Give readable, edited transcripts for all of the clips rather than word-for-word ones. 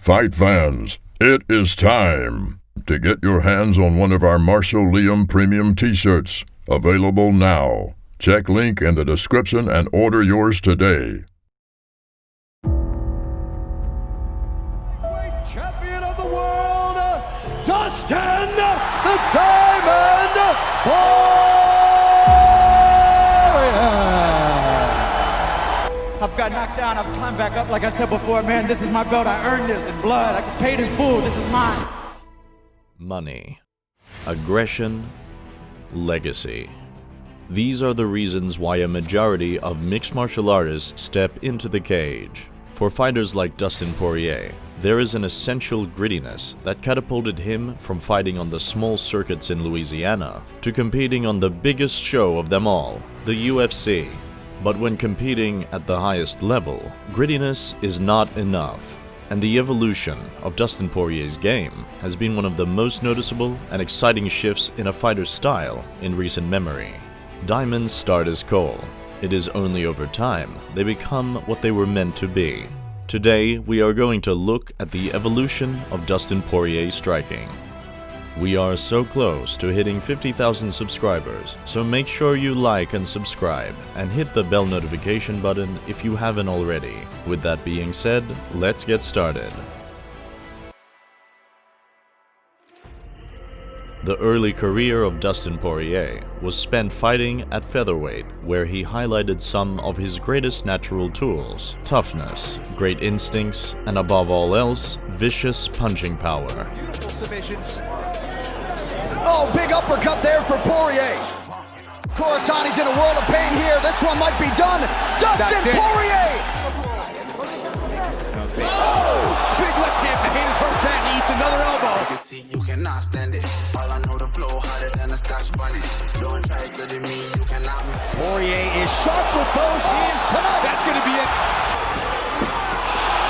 Fight fans, it is time to get your hands on one of our Marshall Liam Premium T-shirts. Available now. Check link in the description and order yours today. Champion of the world, Dustin the Diamond Poirier! I've got knocked down, I've climbed back up like I said before, man, this is my belt, I earned this in blood, I paid in full, this is mine. Money, aggression, legacy. These are the reasons why a majority of mixed martial artists step into the cage. For fighters like Dustin Poirier, there is an essential grittiness that catapulted him from fighting on the small circuits in Louisiana to competing on the biggest show of them all, the UFC. But when competing at the highest level, grittiness is not enough, and the evolution of Dustin Poirier's game has been one of the most noticeable and exciting shifts in a fighter's style in recent memory. Diamonds start as coal. It is only over time they become what they were meant to be. Today, we are going to look at the evolution of Dustin Poirier's striking. We are so close to hitting 50,000 subscribers, so make sure you like and subscribe, and hit the bell notification button if you haven't already. With that being said, let's get started. The early career of Dustin Poirier was spent fighting at featherweight, where he highlighted some of his greatest natural tools: toughness, great instincts, and above all else, vicious punching power. Beautiful submissions. Oh, big uppercut there for Poirier. Corassani's in a world of pain here. This one might be done. Dustin Poirier! Oh! Big left hand to hit his hurt back. He eats another elbow. You can see you cannot stand it. All I know the flow harder than a Scotch bunny. Don't try studying me, you cannot. Poirier is sharp with those hands tonight. That's going to be it.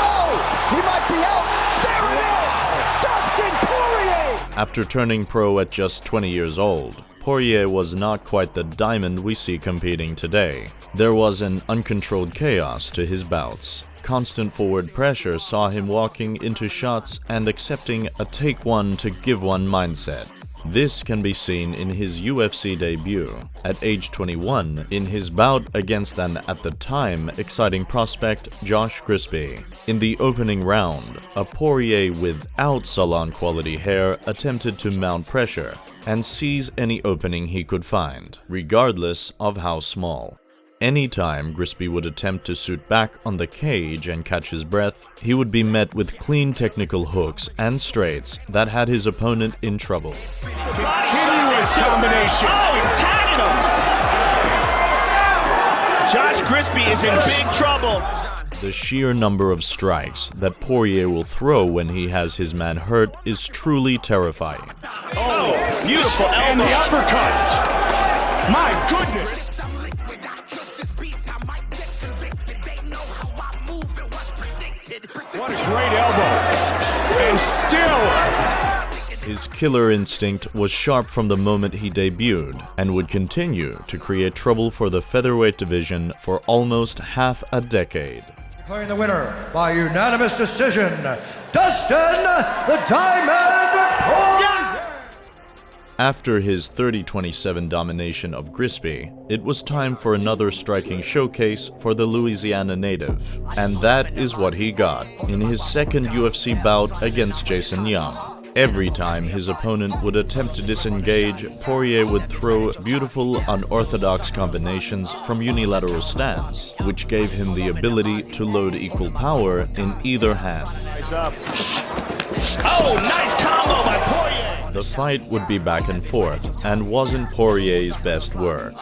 Oh! He might be out. There it is! Dustin Poirier! After turning pro at just 20 years old, Poirier was not quite the diamond we see competing today. There was an uncontrolled chaos to his bouts. Constant forward pressure saw him walking into shots and accepting a take one to give one mindset. This can be seen in his UFC debut at age 21 in his bout against an, at the time, exciting prospect, Josh Crispy. In the opening round, a Poirier without salon-quality hair attempted to mount pressure and seize any opening he could find, regardless of how small. Anytime Crispy would attempt to suit back on the cage and catch his breath, he would be met with clean technical hooks and straights that had his opponent in trouble. Continuous combination. Oh, he's tagging him! Josh Crispy is in big trouble. The sheer number of strikes that Poirier will throw when he has his man hurt is truly terrifying. Oh, beautiful elbow. And the uppercuts. My goodness. What a great elbow. And still. His killer instinct was sharp from the moment he debuted and would continue to create trouble for the featherweight division for almost half a decade. Declaring the winner by unanimous decision, Dustin the Diamond Poirier! After his 30-27 domination of Crispy, it was time for another striking showcase for the Louisiana native. And that is what he got in his second UFC bout against Jason Young. Every time his opponent would attempt to disengage, Poirier would throw beautiful, unorthodox combinations from unilateral stance, which gave him the ability to load equal power in either hand. Nice up. Oh, nice combo by Poirier! The fight would be back and forth, and wasn't Poirier's best work.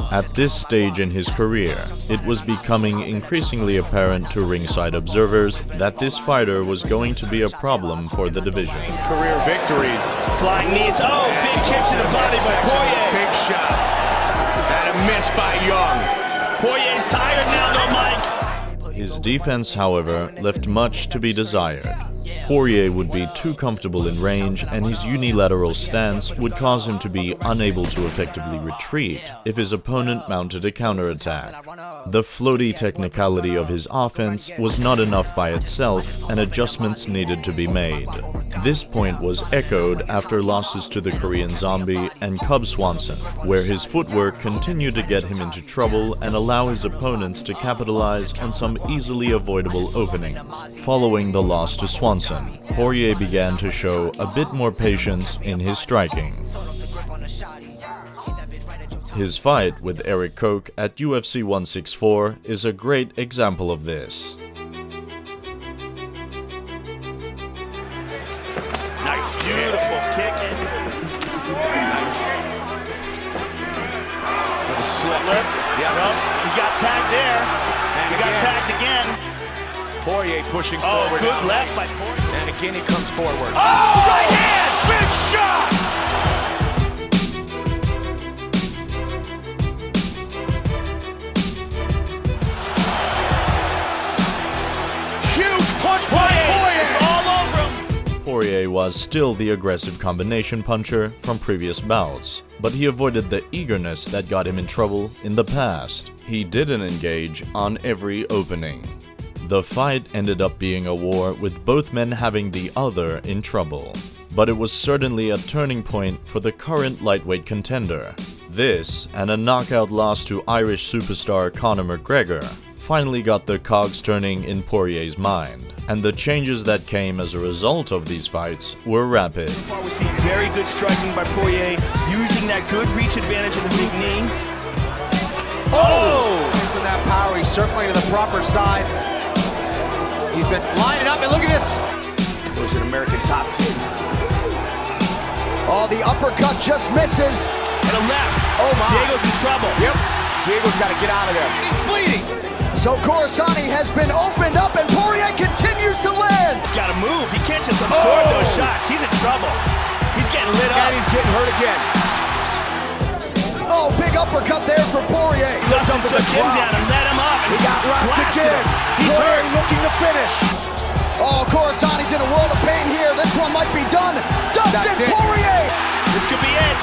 At this stage in his career, it was becoming increasingly apparent to ringside observers that this fighter was going to be a problem for the division. Career victories. Flying knees. Oh, big kick to the body by Poirier. Big shot. And a miss by Young. Poirier's tired now though, Mike. His defense, however, left much to be desired. Poirier would be too comfortable in range, and his unilateral stance would cause him to be unable to effectively retreat if his opponent mounted a counterattack. The floaty technicality of his offense was not enough by itself, and adjustments needed to be made. This point was echoed after losses to the Korean Zombie and Cub Swanson, where his footwork continued to get him into trouble and allow his opponents to capitalize on some easily avoidable openings. Following the loss to Swanson, Poirier began to show a bit more patience in his striking. His fight with Eric Koch at UFC 164 is a great example of this. Nice, beautiful kick. Nice. With a slip. Yeah. Well, he got tagged there. And he got tagged again. Poirier pushing forward. Oh, good left by Poirier. And again he comes forward. Oh, right hand! Big shot! Huge punch by Poirier! It's all over him! Poirier was still the aggressive combination puncher from previous bouts, but he avoided the eagerness that got him in trouble in the past. He didn't engage on every opening. The fight ended up being a war with both men having the other in trouble. But it was certainly a turning point for the current lightweight contender. This, and a knockout loss to Irish superstar Conor McGregor, finally got the cogs turning in Poirier's mind. And the changes that came as a result of these fights were rapid. So far we see very good striking by Poirier, using that good reach advantage of the big knee. Oh! From that power, he's circling to the proper side. He's been lining up, and look at this. It was an American top team. Oh, the uppercut just misses. And a left. Oh, my. Diego's in trouble. Yep. Diego's got to get out of there. He's bleeding. So Corsani has been opened up, and Poirier continues to land. He's got to move. He can't just absorb those shots. He's in trouble. He's getting lit up. And he's getting hurt again. Oh, big uppercut there for Poirier. Dustin took him down and let him up. And He got rocked blasted again. him. He's Poirier hurt. looking to finish. Oh, Corsani's in a world of pain here. This one might be done. That's Dustin it. Poirier. This could be it.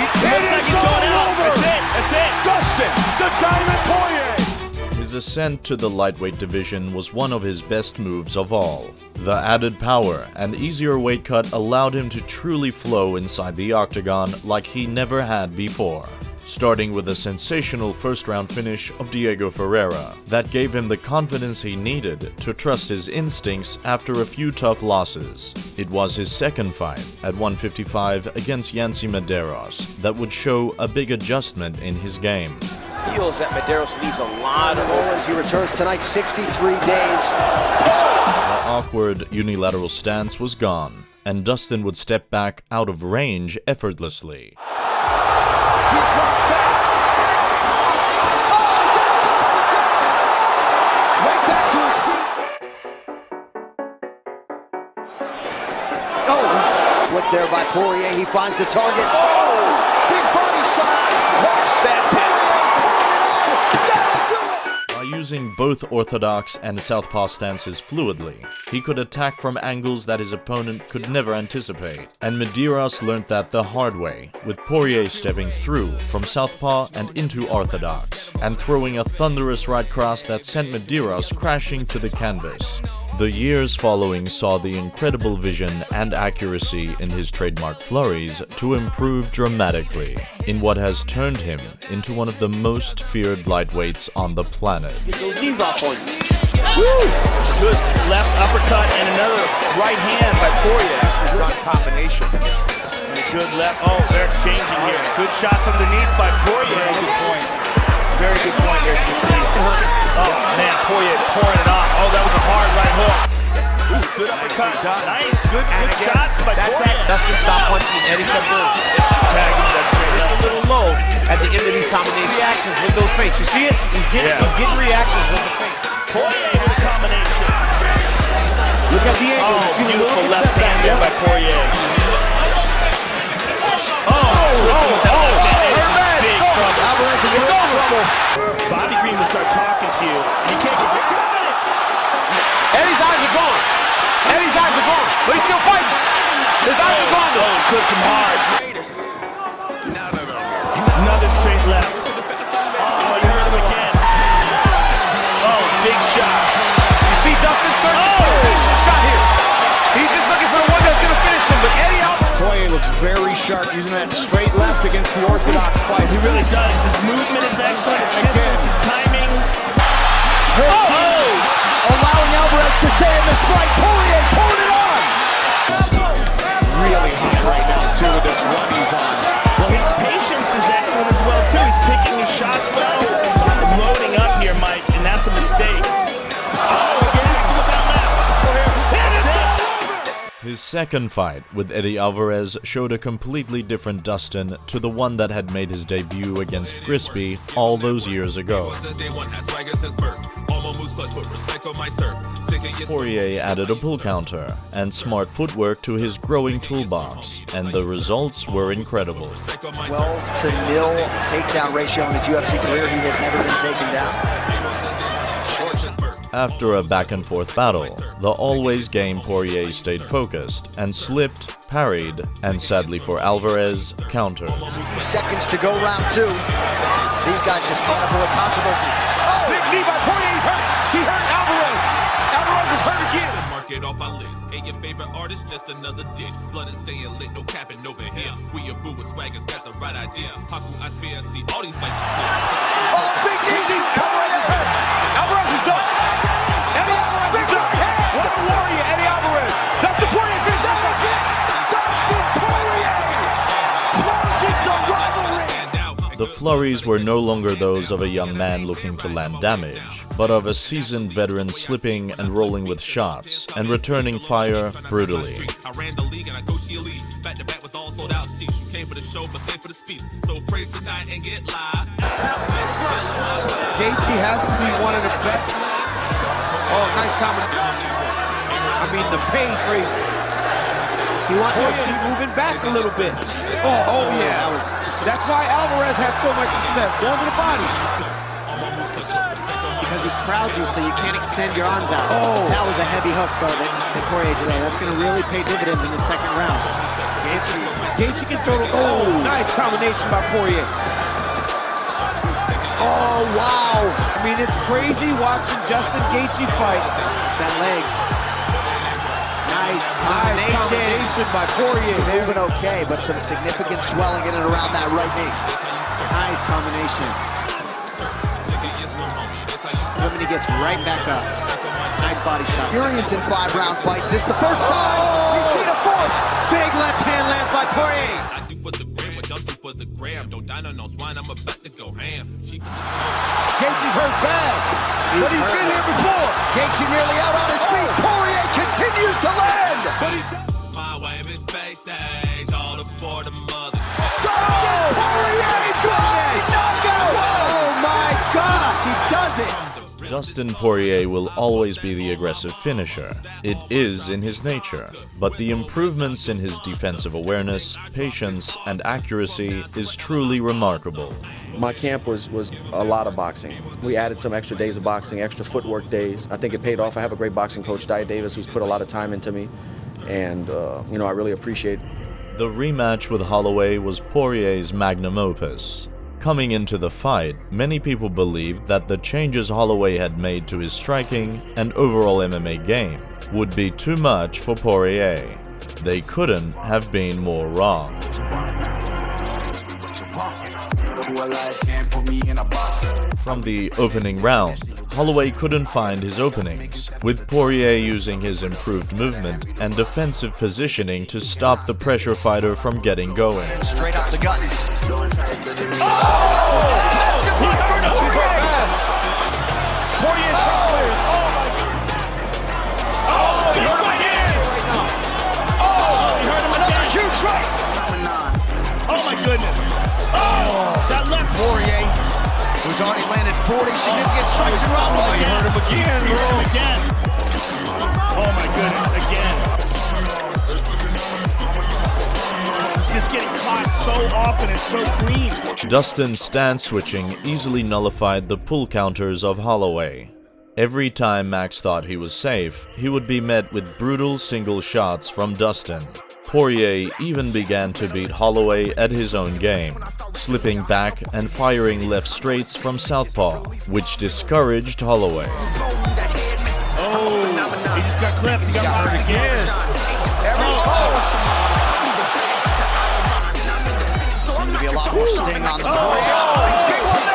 It looks like is he's going all out. over. That's it. That's it. Dustin, the Diamond Poirier. His ascent to the lightweight division was one of his best moves of all. The added power and easier weight cut allowed him to truly flow inside the octagon like he never had before. Starting with a sensational first-round finish of Diego Ferreira that gave him the confidence he needed to trust his instincts after a few tough losses. It was his second fight at 155 against Yancy Medeiros that would show a big adjustment in his game. Feels that Medeiros leaves a lot of Owens, he returns tonight, 63 days. The awkward unilateral stance was gone, and Dustin would step back out of range effortlessly. He's rocked back. Oh, right back to his feet. Oh, flick there by Poirier. He finds the target. Oh, big body shots. Hooks. That's it. That'll do it. By using both orthodox and southpaw stances fluidly, he could attack from angles that his opponent could never anticipate. And Medeiros learned that the hard way, with Poirier stepping through from southpaw and into orthodox, and throwing a thunderous right cross that sent Medeiros crashing to the canvas. The years following saw the incredible vision and accuracy in his trademark flurries to improve dramatically, in what has turned him into one of the most feared lightweights on the planet. these off on you. Woo! Good left uppercut and another right hand by Poirier. It's on combination. And a good left. Oh, they're exchanging here. Good shots underneath by Poirier. Good point. Very good point there to see. Oh man, Poirier pouring it off. Oh, that was a hard right hook. Ooh, good uppercut. Nice, good shots by Poirier. Dustin stopped punching and Eddie kept moving. Tag him, that's straight A left. little low at the end of these combinations. Reactions with those feints. You see it? He's getting reactions with the feint. Poirier with a combination. Look at the angle. Oh, You see the beautiful little left step hand back there by Poirier. Big trouble. Alvarez in great trouble. Bobby Green will start talking to you. You can't get coming. He's still fighting. His eyes are gone though. Oh, took him hard. Another straight left. Oh, you heard him again. Oh, big shot. You see Dustin searching for a finishing shot here. He's just looking for the one that's going to finish him, but Eddie Alvarez... Poirier looks very sharp using that straight left against the orthodox fight. He really does. His movement is excellent. His distance and timing. Allowing Alvarez to stay in this fight. Poirier pulling it on. Really hot right now, too, with this run he's on. Well, his patience is excellent as well, too. He's picking his shots well. Loading up here, Mike, and that's a mistake. Oh, again, with that left. His second fight with Eddie Alvarez showed a completely different Dustin to the one that had made his debut against Crispy all those years ago. Poirier added a pull counter and smart footwork to his growing toolbox, and the results were incredible. 12-0 takedown ratio in his UFC career. He has never been taken down. After a back-and-forth battle, the always game Poirier stayed focused and slipped, parried, and sadly for Alvarez, countered. Seconds to go round two. These guys just can't avoid controversy. Big knee by Poirier. He's hurt. He hurt Alvarez. Alvarez is hurt again. Market off my list. Ain't your favorite artist, just another dish. Blood and staying lit, no capping over here. We a boo with swaggers, got the right idea. Haku, I spear, see all these fighters clear. Oh, big knee. Alvarez is hurt. Alvarez is done. Eddie Alvarez is done. What a warrior, Eddie Alvarez. Dustin Poirier finishes the fight. Dustin Poirier closes the rivalry. The flurries were no longer those of a young man looking to land damage, but of a seasoned veteran slipping and rolling with shots and returning fire brutally. I ran the league and I coached the elite. Back to back with all sold out seats. You came for the show, but stay for the speech. So praise tonight and get live. Gaethje has to be one of the best. Oh, nice comment. I mean, the pain crazy. He wants to keep moving back a little bit. Oh yeah. That's why Alvarez had so much success. Going to the body. Because he crowds you, so you can't extend your arms out. Oh, that was a heavy hook, though, that Poirier did. That's going to really pay dividends in the second round. Gaethje can throw the... Oh, nice combination by Poirier. Oh, wow. I mean, it's crazy watching Justin Gaethje fight. That leg. Nice combination by Poirier. Moving okay, but some significant swelling in and around that right knee. Nice combination. When he gets right back up. Nice body shot. Experience in 5-round fights. This is the first time he's seen a fourth. Big left hand lands by Poirier. I do for the gram, what y'all do for the gram. Don't dine on no swine, I'm about to go ham. Gaethje's hurt bad, but he's been here before. Gaethje nearly out on his feet. Poirier continues to land. But he... My wave is space age, all aboard the mother. Dustin Poirier, good knockout. Oh my gosh, he does it. Dustin Poirier will always be the aggressive finisher. It is in his nature. But the improvements in his defensive awareness, patience, and accuracy is truly remarkable. My camp was a lot of boxing. We added some extra days of boxing, extra footwork days. I think it paid off. I have a great boxing coach, Dia Davis, who's put a lot of time into me. And, I really appreciate it. The rematch with Holloway was Poirier's magnum opus. Coming into the fight, many people believed that the changes Holloway had made to his striking and overall MMA game would be too much for Poirier. They couldn't have been more wrong. From the opening round, Holloway couldn't find his openings, with Poirier using his improved movement and defensive positioning to stop the pressure fighter from getting going. Straight up the gut. Poirier clear. Oh my God. Oh, he hurt him again. Oh, he hurt him Another again. huge right. Oh my goodness. Oh, that left. Poirier, who's already landed 40 significant strikes in round one. He hurt him again, He hurt bro. him again. Oh my goodness, again. He's just getting caught so often and so clean. Dustin's stance switching easily nullified the pull counters of Holloway. Every time Max thought he was safe, he would be met with brutal single shots from Dustin. Poirier even began to beat Holloway at his own game, slipping back and firing left straights from southpaw, which discouraged Holloway. Oh, he just got clipped. He got hurt again. Seemed to be a lot more sting on the Poirier.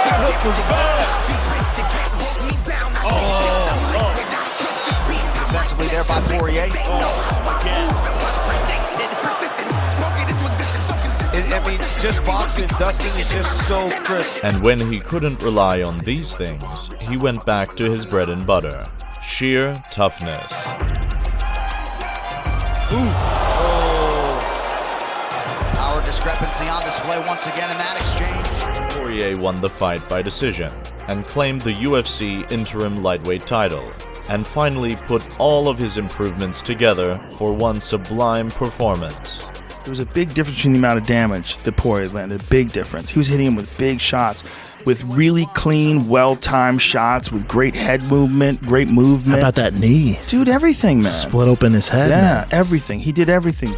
That hook was bad. Defensively there by Poirier. I mean, just boxing, Dustin is just so crisp. And when he couldn't rely on these things, he went back to his bread and butter: sheer toughness. Power discrepancy on display once again in that exchange. Poirier won the fight by decision and claimed the UFC interim lightweight title, and finally put all of his improvements together for one sublime performance. There was a big difference between the amount of damage that Poirier landed. A big difference. He was hitting him with big shots, with really clean, well-timed shots, with great head movement, great movement. How about that knee? Dude, everything, man. Split open his head. Yeah, man. everything. He did everything.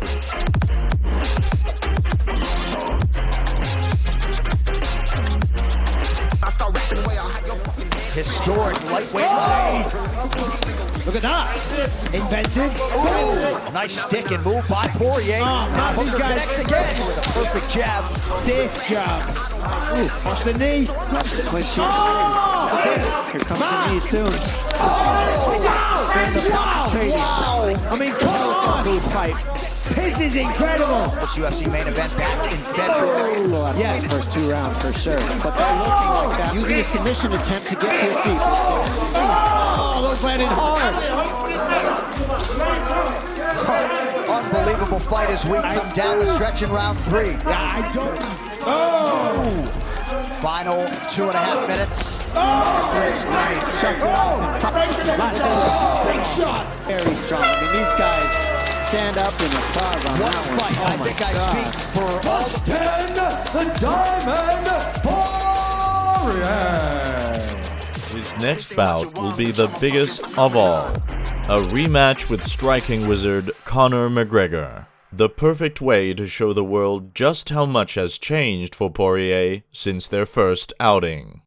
Historic lightweight. Look at that. Invented. Ooh, nice stick and move by Poirier. Now these Hooker guys connects again with a perfect jab. Stiff jab. Ooh, watch the knee. Watch the clinch here. Look at this. Here comes the knee soon. Wow. I mean, come on. Good fight. This is incredible. This UFC main event back in February. Yeah, first 2 rounds for sure. But they're looking like that. Using a submission attempt to get to your feet. Oh, those landed hard. Unbelievable fight as we come down the stretch in round 3. Final 2.5 minutes. Nice. Shuts it off. Big shot. Very strong. I mean, these guys stand up in applause on What that one. fight? I think I speak for all the 10, the Diamond Poirier. His next bout will be the biggest of all. A rematch with striking wizard Conor McGregor. The perfect way to show the world just how much has changed for Poirier since their first outing.